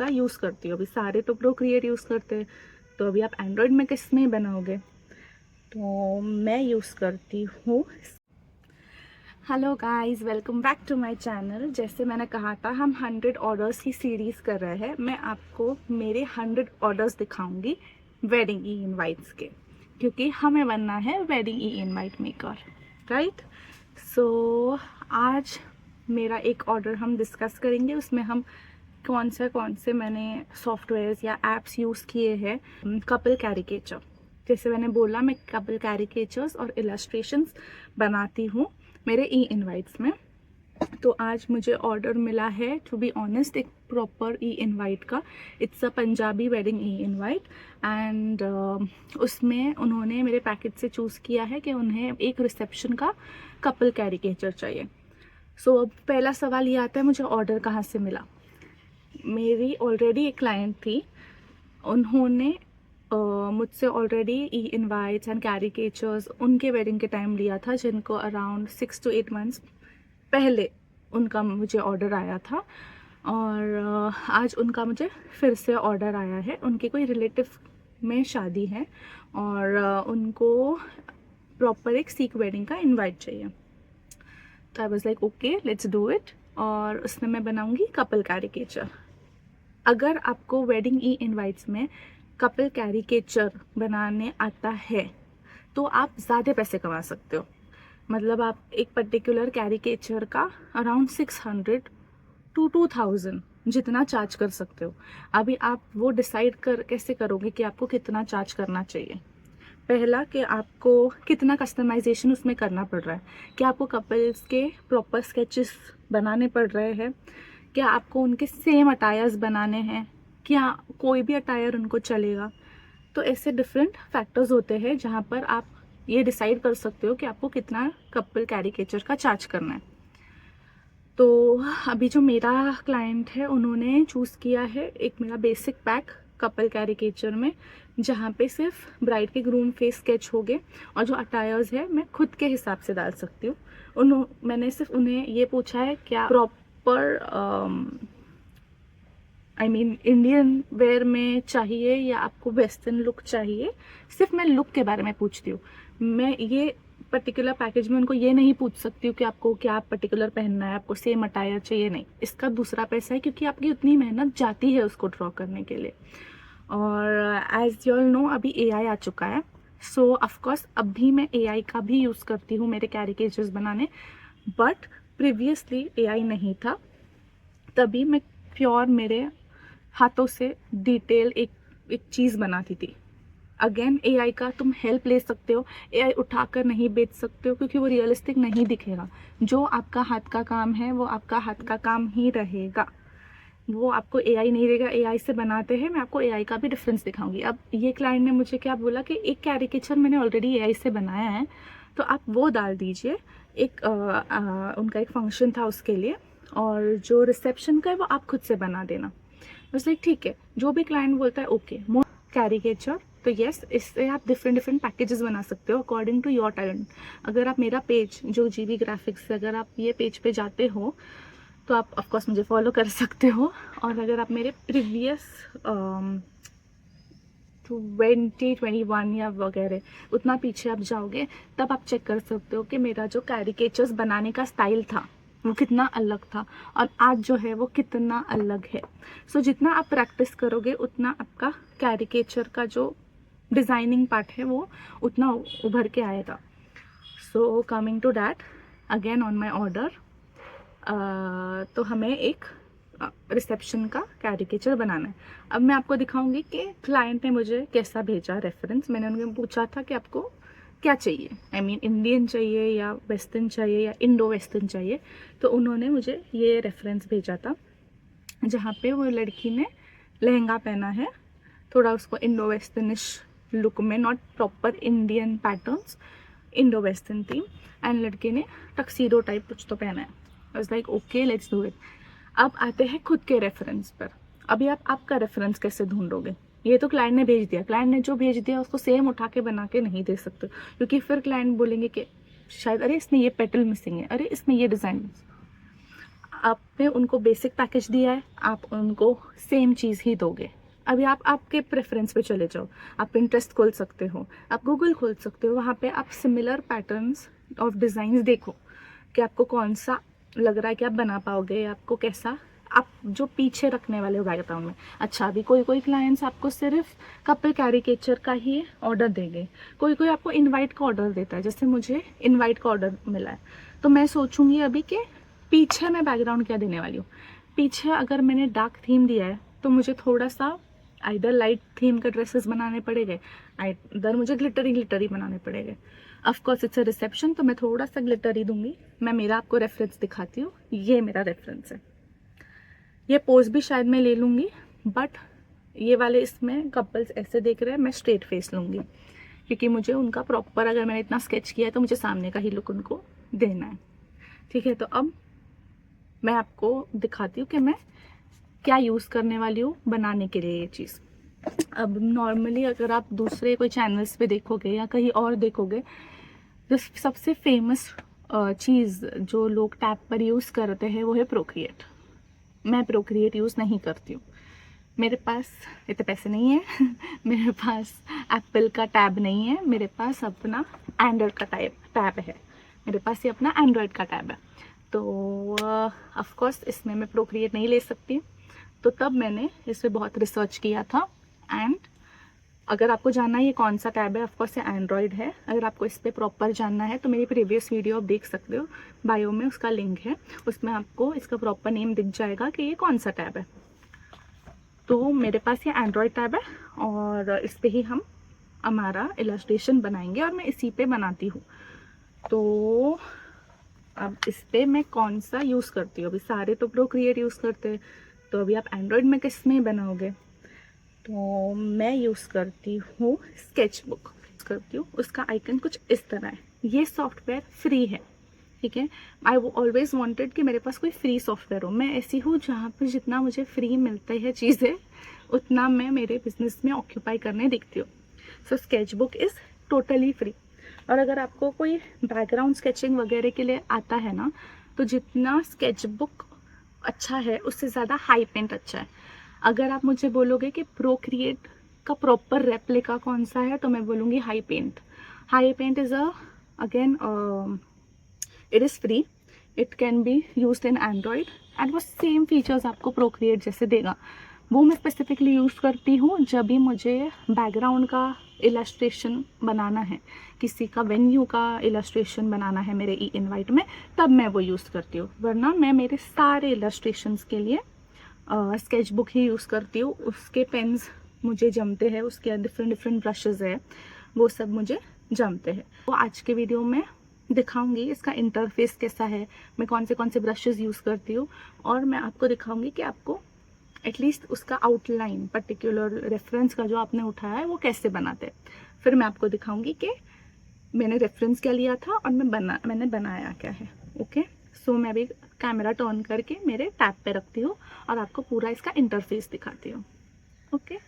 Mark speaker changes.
Speaker 1: सा यूज़ करती हूँ। अभी सारे तो प्रोक्रिएट यूज़ करते हैं, तो अभी आप एंड्रॉयड में किस में बनाओगे, तो मैं यूज़ करती हूँ। Hello guys, welcome back to my channel. जैसे मैंने कहा था, हम 100 ऑर्डर्स की सीरीज़ कर रहे हैं। मैं आपको मेरे 100 ऑर्डर्स दिखाऊंगी वेडिंग ई इनवाइट्स के, क्योंकि हमें बनना है वेडिंग ई इनवाइट मेकर, राइट। सो आज मेरा एक ऑर्डर हम डिस्कस करेंगे। उसमें हम कौन से मैंने सॉफ्टवेयर्स या एप्स यूज़ किए हैं। कपल कैरिकेचर, जैसे मैंने बोला, मैं कपल कैरिकेचर्स और इलस्ट्रेशंस बनाती हूँ मेरे ई इनवाइट्स में। तो आज मुझे ऑर्डर मिला है, टू बी ऑनेस्ट, एक प्रॉपर ई इनवाइट का। It's a Punjabi wedding E invite and उसमें उन्होंने मेरे पैकेज से चूज़ किया है कि उन्हें एक रिसेप्शन का कपल कैरिकेचर चाहिए। सो अब पहला सवाल ये आता है, मुझे ऑर्डर कहाँ से मिला। मेरी ऑलरेडी एक क्लाइंट थी, उन्होंने मुझसे already E invites and caricatures उनके वेडिंग के टाइम लिया था, जिनको अराउंड 6 to 8 months पहले उनका मुझे ऑर्डर आया था। और आज उनका मुझे फिर से ऑर्डर आया है। उनके कोई रिलेटिव में शादी है और उनको प्रॉपर एक सीक वेडिंग का इनवाइट चाहिए। तो I was like okay, let's do it. और उसमें मैं बनाऊंगी कपल कैरिकेचर। अगर आपको वेडिंग ई इनवाइट्स में कपल कैरिकेचर बनाने आता है तो आप ज़्यादा पैसे कमा सकते हो। मतलब आप एक पर्टिकुलर कैरिकेचर का अराउंड 600 to 2000 जितना चार्ज कर सकते हो। अभी आप वो डिसाइड कैसे करोगे कि आपको कितना चार्ज करना चाहिए। पहला, कि आपको कितना कस्टमाइजेशन उसमें करना पड़ रहा है, क्या आपको कपल्स के प्रॉपर स्केचेस बनाने पड़ रहे हैं, क्या आपको उनके सेम अटायर्स बनाने हैं, क्या कोई भी अटायर उनको चलेगा। तो ऐसे डिफरेंट फैक्टर्स होते हैं जहाँ पर आप ये डिसाइड कर सकते हो कि आपको कितना कपल कैरिकेचर का चार्ज करना है। तो अभी जो मेरा क्लाइंट है, उन्होंने चूज़ किया है एक मेरा बेसिक पैक कपल कैरिकेचर में, जहाँ पे सिर्फ ब्राइड के ग्रूम फेस स्केच हो गए और जो अटायर्स है मैं खुद के हिसाब से डाल सकती हूँ। मैंने सिर्फ उन्हें ये पूछा है क्या प्रॉपर इंडियन वेयर में चाहिए या आपको वेस्टर्न लुक चाहिए। सिर्फ मैं लुक के बारे में पूछती हूँ। मैं ये पर्टिकुलर पैकेज में उनको ये नहीं पूछ सकती हूँ कि आपको क्या पर्टिकुलर पहनना है, आपको सेम अटायर चाहिए, नहीं। इसका दूसरा पैसा है, क्योंकि आपकी उतनी मेहनत जाती है उसको ड्रॉ करने के लिए। और एज यू ऑल नो, अभी AI आ चुका है। सो ऑफकोर्स अभी मैं AI का भी यूज़ करती हूँ मेरे कैरिकेचर्स बनाने, बट प्रीवियसली AI नहीं था। तभी मैं प्योर मेरे हाथों से डिटेल एक चीज़ बनाती थी। अगेन AI का तुम हेल्प ले सकते हो। AI उठाकर नहीं बेच सकते हो, क्योंकि वो रियलिस्टिक नहीं दिखेगा। जो आपका हाथ का काम है वो आपका हाथ का काम ही रहेगा, वो आपको AI नहीं देगा। AI से बनाते हैं, मैं आपको AI का भी डिफरेंस दिखाऊंगी। अब ये क्लाइंट ने मुझे क्या बोला कि एक कैरिकेचर मैंने ऑलरेडी AI से बनाया है, तो आप वो डाल दीजिए। उनका एक फंक्शन था उसके लिए, और जो रिसेप्शन का है वो आप खुद से बना देना। बस लाइक ठीक है, जो भी क्लाइंट बोलता है ओके। मोर कैरिकेचर, तो यस, इससे आप डिफरेंट पैकेजेस बना सकते हो अकॉर्डिंग टू योर टैलेंट। अगर आप मेरा पेज जो GB ग्राफिक्स से, अगर आप ये पेज पे जाते हो तो आप ऑफकोर्स मुझे फॉलो कर सकते हो। और अगर आप मेरे प्रीवियस 2021 या वगैरह उतना पीछे आप जाओगे, तब आप चेक कर सकते हो कि मेरा जो कैरिकेचर्स बनाने का स्टाइल था वो कितना अलग था और आज जो है वो कितना अलग है। सो जितना आप प्रैक्टिस करोगे उतना आपका कैरिकेचर का जो डिज़ाइनिंग पार्ट है वो उतना उभर के आएगा। So coming to that, again on my order, तो हमें एक रिसेप्शन का कैरिकेचर बनाना है। अब मैं आपको दिखाऊंगी कि क्लाइंट ने मुझे कैसा भेजा रेफरेंस। मैंने उनसे पूछा था कि आपको क्या चाहिए, इंडियन चाहिए या वेस्टर्न चाहिए या इंडो वेस्टर्न चाहिए। तो उन्होंने मुझे ये रेफरेंस भेजा था, जहाँ पे वो लड़की ने लहंगा पहना है, थोड़ा उसको इंडो वेस्टर्निश लुक में, not proper Indian patterns, Indo western theme, and लड़के ने टक्सीडो टाइप कुछ तो पहना है। I was like okay, let's do it. अब आते हैं खुद के रेफरेंस पर। अभी आप आपका रेफरेंस कैसे ढूंढोगे? ये तो क्लाइंट ने भेज दिया, क्लाइंट ने जो भेज दिया उसको सेम उठा के बना के नहीं दे सकते, क्योंकि फिर क्लाइंट बोलेंगे कि शायद अरे इसमें ये पेटल मिसिंग है, अरे इसमें ये डिज़ाइन। आपने उनको बेसिक पैकेज दिया है, आप उनको सेम चीज़ ही दोगे। अभी आप आपके प्रेफरेंस पे चले जाओ, आप पिंटरेस्ट खोल सकते हो, आप गूगल खोल सकते हो, वहाँ पे आप सिमिलर पैटर्न्स ऑफ डिज़ाइंस देखो कि आपको कौन सा लग रहा है कि आप बना पाओगे, आपको कैसा आप जो पीछे रखने वाले हो बैकग्राउंड में। अच्छा, अभी कोई कोई क्लाइंट्स आपको सिर्फ कपल कैरिकेचर का ही ऑर्डर देंगे, कोई कोई आपको इनवाइट का ऑर्डर देता है, जैसे मुझे इनवाइट का ऑर्डर मिला है। तो मैं सोचूंगी अभी कि पीछे मैं बैकग्राउंड क्या देने वाली हूँ। पीछे अगर मैंने डार्क थीम दिया है तो मुझे थोड़ा सा आइदर लाइट थीम के ड्रेसेस बनाने पड़ेंगे, आइदर मुझे ग्लिटरी बनाने पड़ेंगे। ऑफकोर्स इट्स अ रिसेप्शन, तो मैं थोड़ा सा ग्लिटरी दूंगी। मैं मेरा आपको रेफरेंस दिखाती हूँ, ये मेरा रेफरेंस है। ये पोज भी शायद मैं ले लूँगी, बट ये वाले इसमें कपल्स ऐसे देख रहे हैं, मैं स्ट्रेट फेस लूँगी क्योंकि मुझे उनका प्रॉपर, अगर मैंने इतना स्केच किया है तो मुझे सामने का ही लुक उनको देना है। ठीक है, तो अब मैं आपको दिखाती हूँ कि मैं क्या यूज़ करने वाली हूँ बनाने के लिए ये चीज़। अब नॉर्मली अगर आप दूसरे कोई चैनल्स पे देखोगे या कहीं और देखोगे, जो सबसे फेमस चीज़ जो लोग टैब पर यूज़ करते हैं वो है प्रोक्रिएट। मैं प्रोक्रिएट यूज़ नहीं करती हूँ, मेरे पास इतने पैसे नहीं है मेरे पास एप्पल का टैब नहीं है, मेरे पास अपना एंड्रॉयड का टैब है, मेरे पास ये अपना एंड्रॉयड का टैब है। तो ऑफ कोर्स इसमें मैं प्रोक्रिएट नहीं ले सकती, तो तब मैंने इस पर बहुत रिसर्च किया था। एंड अगर आपको जानना है ये कौन सा टैब है, ऑफकोर्स ये एंड्रॉयड है। अगर आपको इस पर प्रॉपर जानना है तो मेरी प्रीवियस वीडियो आप देख सकते हो, बायो में उसका लिंक है, उसमें आपको इसका प्रॉपर नेम दिख जाएगा कि ये कौन सा टैब है। तो मेरे पास ये एंड्रॉयड टैब है और इस पर ही हम हमारा इलस्ट्रेशन बनाएंगे और मैं इसी पे बनाती हूँ। तो अब इस पर मैं कौन सा यूज़ करती हूँ, अभी सारे तो प्रोक्रिएट यूज़ करते हैं, तो अभी आप एंड्रॉयड में किस में बनाओगे। तो मैं यूज़ करती हूँ स्केचबुक करती हूँ, उसका आइकन कुछ इस तरह है। ये सॉफ्टवेयर फ्री है, ठीक है। आई ऑलवेज वांटेड कि मेरे पास कोई फ्री सॉफ्टवेयर हो। मैं ऐसी हूँ जहाँ पे जितना मुझे फ्री मिलता है चीज़ें उतना मैं मेरे बिजनेस में ऑक्यूपाई करने दिखती हूँ। सो स्केचबुक इज़ टोटली फ्री। और अगर आपको कोई बैकग्राउंड स्केचिंग वगैरह के लिए आता है ना, तो जितना स्केचबुक अच्छा है उससे ज़्यादा हाई पेंट अच्छा है। अगर आप मुझे बोलोगे कि प्रोक्रिएट का प्रॉपर रेप्लिका कौन सा है, तो मैं बोलूँगी hi paint. Hi paint is again it is free, it can be used in Android and वो सेम फीचर्स आपको प्रोक्रिएट जैसे देगा। वो मैं स्पेसिफिकली यूज़ करती हूँ जब भी मुझे बैकग्राउंड का इलस्ट्रेशन बनाना है, किसी का वेन्यू का इलस्ट्रेशन बनाना है मेरे ई इनवाइट में, तब मैं वो यूज़ करती हूँ। वरना मैं मेरे सारे इलस्ट्रेशंस के लिए स्केचबुक ही यूज़ करती हूँ। उसके पेन्स मुझे जमते हैं, उसके डिफरेंट ब्रशेज़ है, वो सब मुझे जमते हैं। तो आज के वीडियो में दिखाऊंगी इसका इंटरफेस कैसा है, मैं कौन से ब्रशेज़ यूज़ करती हूँ, और मैं आपको दिखाऊंगी कि आपको एटलीस्ट उसका आउटलाइन, पर्टिकुलर रेफरेंस का जो आपने उठाया है वो कैसे बनाते हैं। फिर मैं आपको दिखाऊंगी कि मैंने रेफरेंस क्या लिया था और मैंने बनाया क्या है। ओके, सो मैं अभी कैमरा टर्न करके मेरे टैब पे रखती हूँ और आपको पूरा इसका इंटरफेस दिखाती हूँ। ओके।